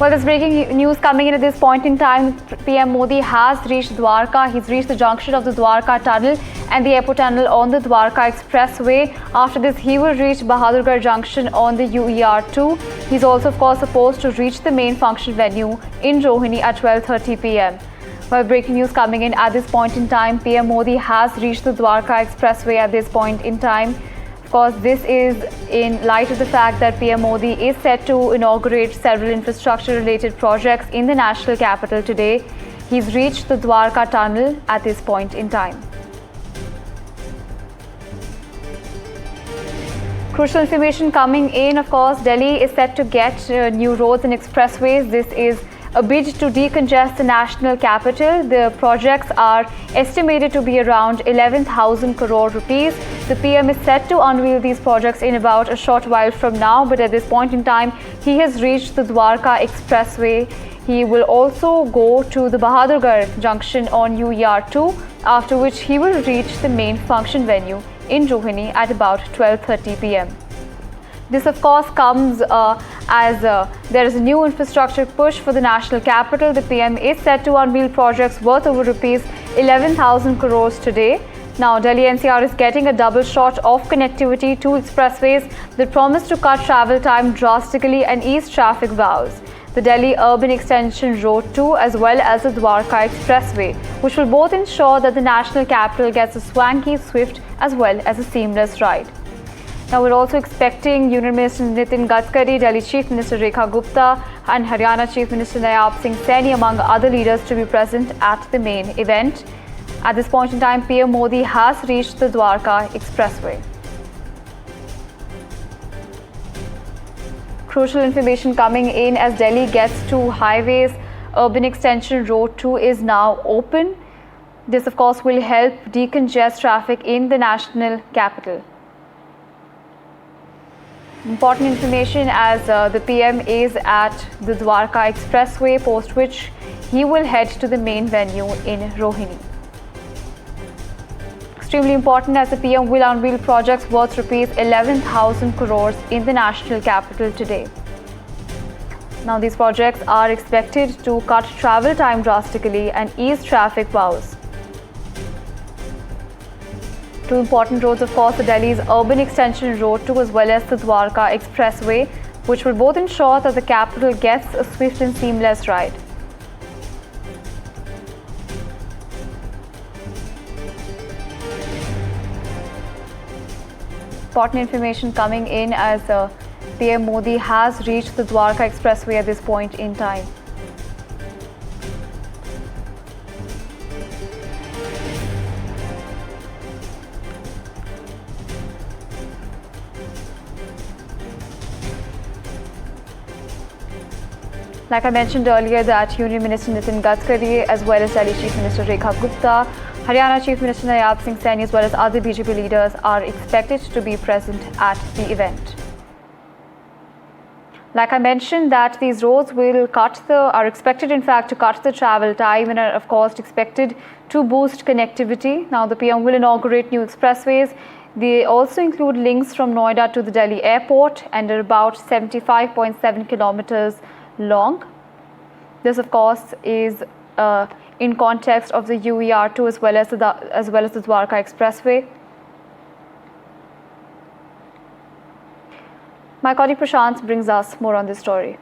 Well, there's breaking news coming in at this point in time. PM Modi has reached Dwarka. He's reached the junction of the Dwarka tunnel and the airport tunnel on the Dwarka Expressway. After this, he will reach Bahadurgarh junction on the UER2. He's also, of course, supposed to reach the main function venue in Rohini at 12:30 p.m. Well, breaking news coming in at this point in time. PM Modi has reached the Dwarka Expressway at this point in time. Of course, this is in light of the fact that PM Modi is set to inaugurate several infrastructure-related projects in the national capital today. He's reached the Dwarka tunnel at this point in time. Crucial information coming in, of course, Delhi is set to get new roads and expressways. This is a bid to decongest the national capital. The projects are estimated to be around 11,000 crore rupees. The PM is set to unveil these projects in about a short while from now, but at this point in time, he has reached the Dwarka Expressway. He will also go to the Bahadurgarh junction on UER2, after which he will reach the main function venue in Rohini at about 12:30 p.m. This, of course, comes as there is a new infrastructure push for the national capital. The PM is set to unveil projects worth over rupees 11,000 crores today. Now, Delhi NCR is getting a double shot of connectivity to expressways that promise to cut travel time drastically and ease traffic woes. The Delhi Urban Extension Road 2 as well as the Dwarka Expressway, which will both ensure that the national capital gets a swanky, swift as well as a seamless ride. Now, we're also expecting Union Minister Nitin, Gadkari, Delhi Chief Minister Rekha Gupta and Haryana Chief Minister Nayab Singh, Saini among other leaders to be present at the main event. At this point in time, PM Modi has reached the Dwarka Expressway. Crucial information coming in as Delhi gets to highways. Urban Extension Road 2 is now open. This, of course, will help decongest traffic in the national capital. Important information as the PM is at the Dwarka Expressway, post which he will head to the main venue in Rohini. Extremely important as the PM will unveil projects worth rupees 11,000 crores in the national capital today. Now, these projects are expected to cut travel time drastically and ease traffic woes. Two important roads, of course, the Delhi's Urban Extension Road 2 as well as the Dwarka Expressway, which will both ensure that the capital gets a swift and seamless ride. Important information coming in as PM Modi has reached the Dwarka Expressway at this point in time. Like I mentioned earlier, that Union Minister Nitin Gadkari as well as Delhi Chief Minister Rekha Gupta, Haryana Chief Minister Nayab Singh Saini as well as other BJP leaders are expected to be present at the event. Like I mentioned, that these roads will are expected in fact to cut the travel time and are of course expected to boost connectivity. Now, the PM will inaugurate new expressways. They also include links from Noida to the Delhi airport and are about 75.7 kilometers long. This, of course, is in context of the UER2 as well as the Dwarka Expressway. My colleague Prashant brings us more on this story.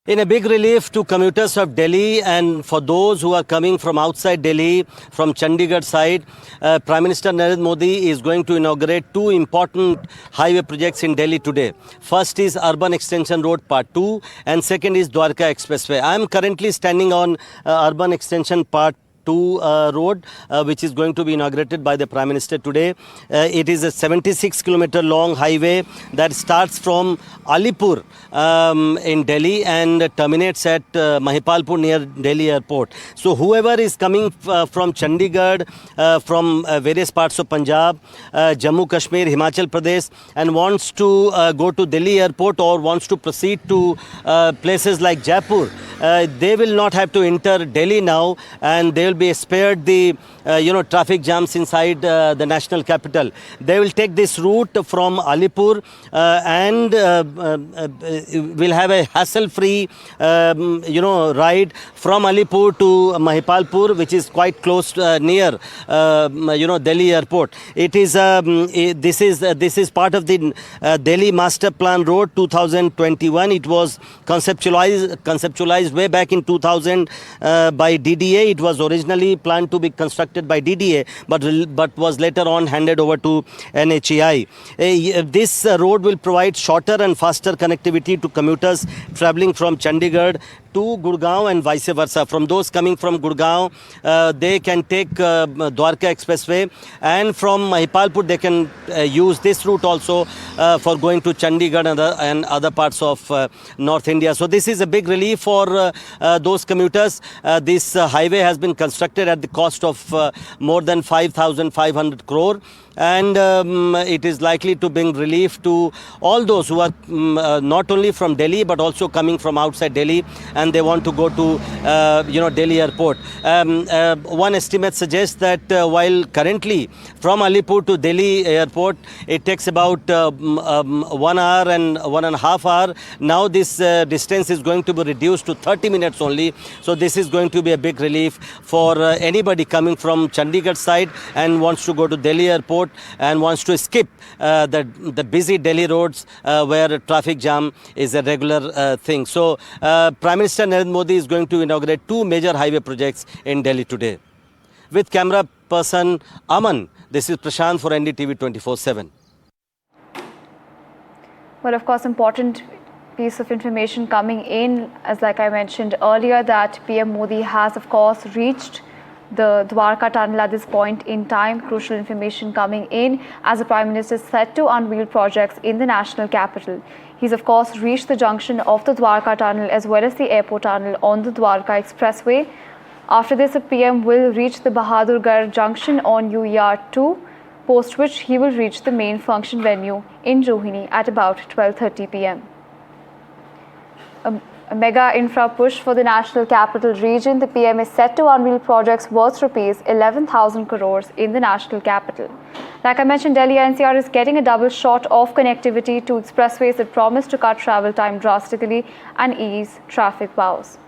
In a big relief to commuters of Delhi and for those who are coming from outside Delhi, from Chandigarh side, Prime Minister Narendra Modi is going to inaugurate two important highway projects in Delhi today. First is Urban Extension Road Part 2 and second is Dwarka Expressway. I am currently standing on Urban Extension Part 2 road, which is going to be inaugurated by the Prime Minister today. It is a 76-kilometer long highway that starts from Alipur in Delhi and terminates at Mahipalpur near Delhi airport. So whoever is coming from Chandigarh, from various parts of Punjab, Jammu Kashmir, Himachal Pradesh and wants to go to Delhi airport or wants to proceed to places like Jaipur, they will not have to enter Delhi now and they will be spared the traffic jams inside the national capital. They will take this route from Alipur and will have a hassle-free ride from Alipur to Mahipalpur, which is quite close near Delhi airport. It is this is part of the Delhi Master Plan Road 2021. It was conceptualized way back in 2000 by DDA. It was originally planned to be constructed by DDA, but was later on handed over to NHAI. This road will provide shorter and faster connectivity to commuters travelling from Chandigarh to Gurgaon and vice versa. From those coming from Gurgaon, they can take Dwarka Expressway, and from Mahipalpur they can use this route also for going to Chandigarh and other parts of North India. So this is a big relief for those commuters. This highway has been constructed at the cost of more than 5,500 crore. And it is likely to bring relief to all those who are not only from Delhi but also coming from outside Delhi, and they want to go to Delhi airport. One estimate suggests that while currently from Alipur to Delhi airport it takes about 1 hour and 1.5 hours, now this distance is going to be reduced to 30 minutes only. So this is going to be a big relief for anybody coming from Chandigarh side and wants to go to Delhi airport and wants to skip the busy Delhi roads where traffic jam is a regular thing. So Prime Minister Narendra Modi is going to inaugurate 2 major highway projects in Delhi today. With camera person Aman, this is Prashant for NDTV 24/7. Well, of course, important piece of information coming in, as like I mentioned earlier, that PM Modi has, of course, reached the Dwarka tunnel at this point in time. Crucial information coming in as the Prime Minister is set to unveil projects in the national capital. He's of course reached the junction of the Dwarka tunnel as well as the airport tunnel on the Dwarka Expressway. After this, the PM will reach the Bahadurgarh junction on UER 2, post which he will reach the main function venue in Rohini at about 12:30 p.m. A mega infra push for the national capital region. The PM is set to unveil projects worth rupees 11,000 crores in the national capital. Like I mentioned, Delhi NCR is getting a double shot of connectivity to expressways that promise to cut travel time drastically and ease traffic woes.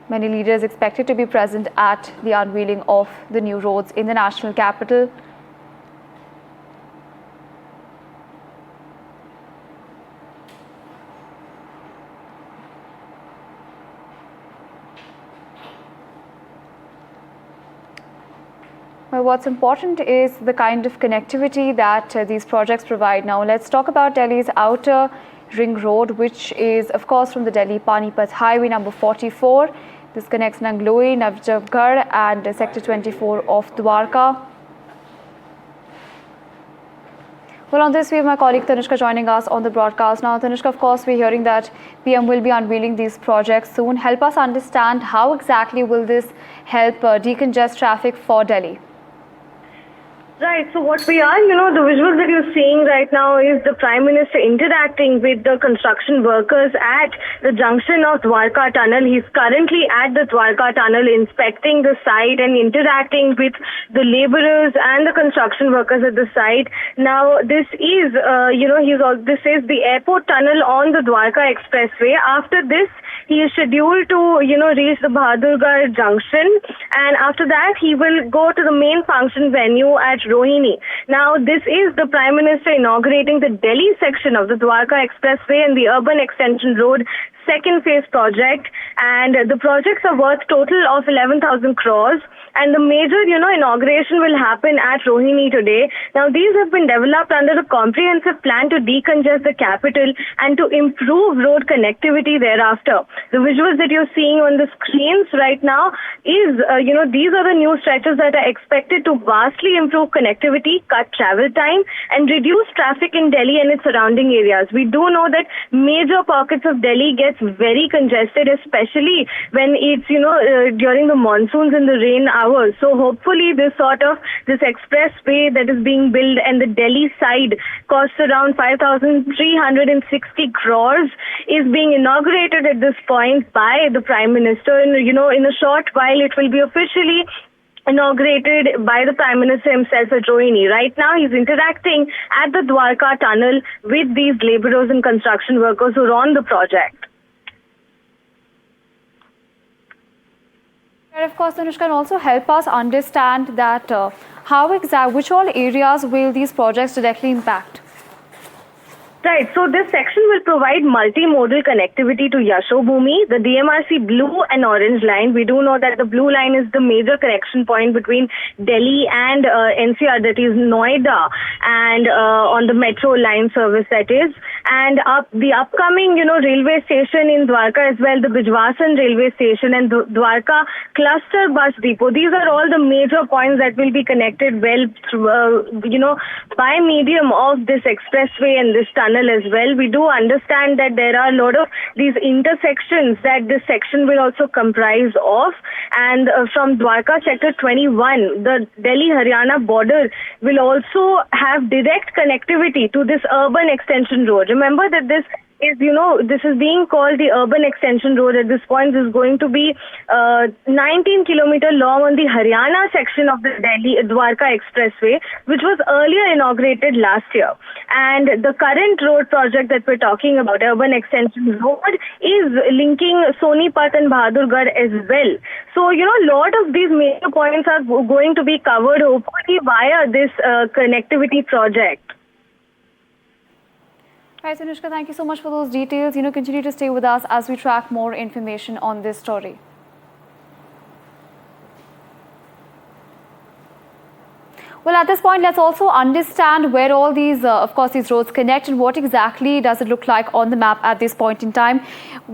Many leaders expected to be present at the unveiling of the new roads in the national capital. Well, what's important is the kind of connectivity that these projects provide. Now, let's talk about Delhi's outer ring road, which is, of course, from the Delhi-Panipat Highway number 44. This connects Nangloi, Navjabgarh and Sector 24 of Dwarka. Well, on this, we have my colleague Tanushka joining us on the broadcast. Now, Tanushka, of course, we're hearing that PM will be unveiling these projects soon. Help us understand how exactly will this help decongest traffic for Delhi? Right, so what we are, the visuals that you're seeing right now is the Prime Minister interacting with the construction workers at the junction of Dwarka Tunnel. He's currently at the Dwarka Tunnel inspecting the site and interacting with the laborers and the construction workers at the site. Now, this is, this is the airport tunnel on the Dwarka Expressway. After this, he is scheduled to, reach the Bahadurgarh junction, and after that, he will go to the main function venue at Rohini. Now, this is the Prime Minister inaugurating the Delhi section of the Dwarka Expressway and the Urban Extension Road second phase project, and the projects are worth total of 11,000 crores. And the major, inauguration will happen at Rohini today. Now, these have been developed under a comprehensive plan to decongest the capital and to improve road connectivity thereafter. The visuals that you're seeing on the screens right now is, these are the new stretches that are expected to vastly improve connectivity, cut travel time, and reduce traffic in Delhi and its surrounding areas. We do know that major pockets of Delhi gets very congested, especially when it's, during the monsoons and the rain hours. So hopefully this expressway that is being built and the Delhi side costs around 5,360 crores is being inaugurated at this point by the Prime Minister. And, in a short while, it will be officially inaugurated by the Prime Minister himself at Rohini. Right now, he's interacting at the Dwarka tunnel with these labourers and construction workers who are on the project. And of course, Anushka, can also help us understand that which all areas will these projects directly impact? Right, so this section will provide multimodal connectivity to Yashobhumi, the DMRC blue and orange line. We do know that the blue line is the major connection point between Delhi and NCR, that is Noida, and on the metro line service, that is. And the upcoming, railway station in Dwarka as well, the Bijwasan railway station and Dwarka cluster bus depot. These are all the major points that will be connected well through, by medium of this expressway and this tunnel as well. We do understand that there are a lot of these intersections that this section will also comprise of. And from Dwarka sector 21, the Delhi-Haryana border will also have direct connectivity to this urban extension road. Remember that this is, this is being called the urban extension road at this point. Is going to be 19 kilometer long on the Haryana section of the Delhi-Dwarka Expressway, which was earlier inaugurated last year. And the current road project that we're talking about, urban extension road, is linking Sonipat and Bahadurgarh as well. So, a lot of these major points are going to be covered hopefully via this connectivity project. Right, Anushka, thank you so much for those details. Continue to stay with us as we track more information on this story. Well, at this point, let's also understand where all these, these roads connect and what exactly does it look like on the map at this point in time.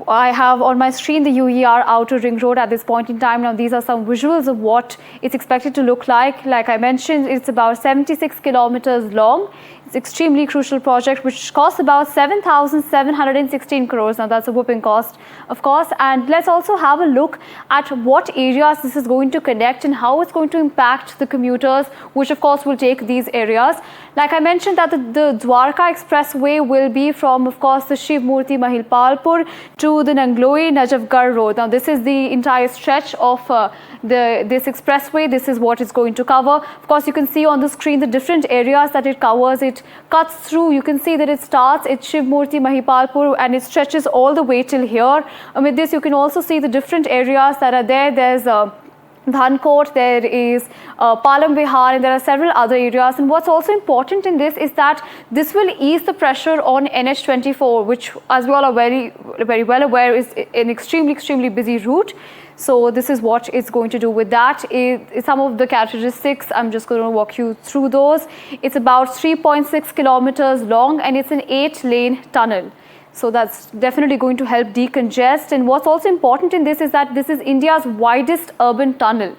I have on my screen the UER Outer Ring Road at this point in time. Now, these are some visuals of what it's expected to look like. Like I mentioned, it's about 76 kilometers long. It's an extremely crucial project which costs about 7,716 crores. Now, that's a whopping cost, of course. And let's also have a look at what areas this is going to connect and how it's going to impact the commuters, which of course will take these areas. Like I mentioned that the Dwarka Expressway will be from, of course, the Shiv Murti Mahilpalpur to the Nangloi Najafgarh Road. Now, this is the entire stretch of this expressway. This is what it's going to cover. Of course, you can see on the screen the different areas that it covers. It cuts through. You can see that it starts at Shiv Murti Mahilpalpur and it stretches all the way till here. And with this, you can also see the different areas that are there. There's Dhankot, there is Palam Vihar, and there are several other areas. And what's also important in this is that this will ease the pressure on NH24, which, as we all are very, very well aware, is an extremely busy route. So this is what it's going to do with that. Some of the characteristics, I'm just going to walk you through those. It's about 3.6 kilometers long and it's an 8-lane tunnel. So that's definitely going to help decongest. And what's also important in this is that this is India's widest urban tunnel.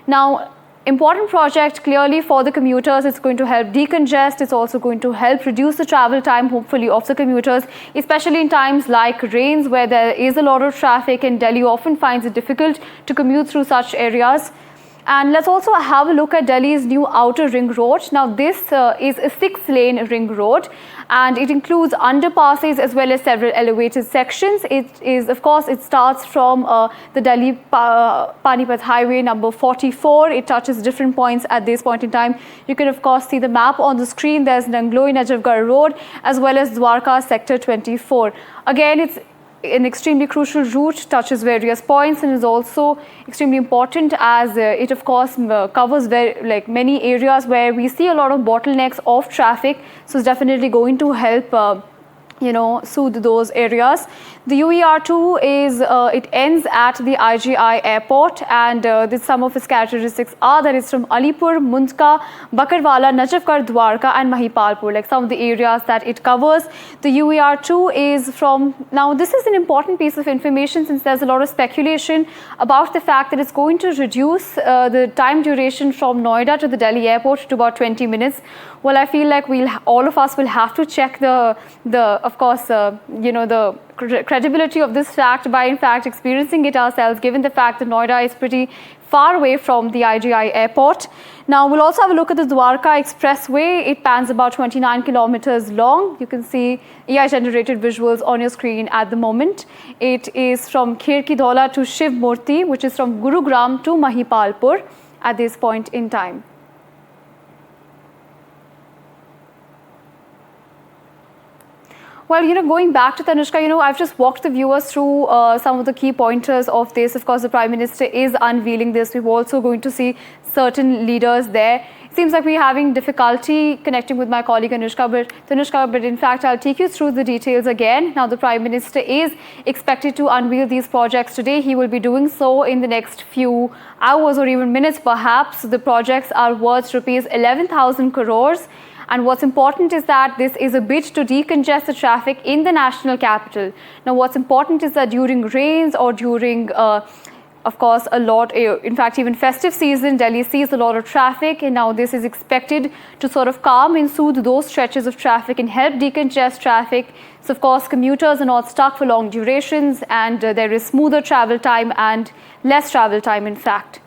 Now, important project clearly for the commuters. It's going to help decongest. It's also going to help reduce the travel time, hopefully, of the commuters, especially in times like rains where there is a lot of traffic and Delhi often finds it difficult to commute through such areas. And let's also have a look at Delhi's new outer ring road. Now, this is a 6-lane ring road and it includes underpasses as well as several elevated sections. It is, of course, it starts from the Delhi Panipat Highway number 44. It touches different points at this point in time. You can, of course, see the map on the screen. There's Nangloi Najafgarh Road as well as Dwarka Sector 24. Again, it's an extremely crucial route, touches various points and is also extremely important as it of course covers many areas where we see a lot of bottlenecks of traffic. So it's definitely going to help soothe those areas. The UER2 is, it ends at the IGI airport and some of its characteristics are that it's from Alipur, Mundka, Bakarwala, Najafgarh, Dwarka and Mahilpalpur, like some of the areas that it covers. The UER2 is from, now this is an important piece of information since there's a lot of speculation about the fact that it's going to reduce the time duration from Noida to the Delhi airport to about 20 minutes. Well, I feel like all of us will have to check the of course, the credibility of this fact by, in fact, experiencing it ourselves, given the fact that Noida is pretty far away from the IGI airport. Now, we'll also have a look at the Dwarka Expressway. It spans about 29 kilometers long. You can see AI-generated visuals on your screen at the moment. It is from Khirki-Dhaula to Shiv Murti, which is from Gurugram to Mahipalpur at this point in time. Well, going back to Tanushka, I've just walked the viewers through some of the key pointers of this. Of course, the Prime Minister is unveiling this. We're also going to see certain leaders there. It seems like we're having difficulty connecting with my colleague Tanushka, but in fact, I'll take you through the details again. Now, the Prime Minister is expected to unveil these projects today. He will be doing so in the next few hours or even minutes, perhaps. The projects are worth rupees 11,000 crores. And what's important is that this is a bid to decongest the traffic in the national capital. Now, what's important is that during rains or during, of course, in fact, even festive season, Delhi sees a lot of traffic. And now this is expected to sort of calm and soothe those stretches of traffic and help decongest traffic. So, of course, commuters are not stuck for long durations, and there is smoother travel time and less travel time, in fact.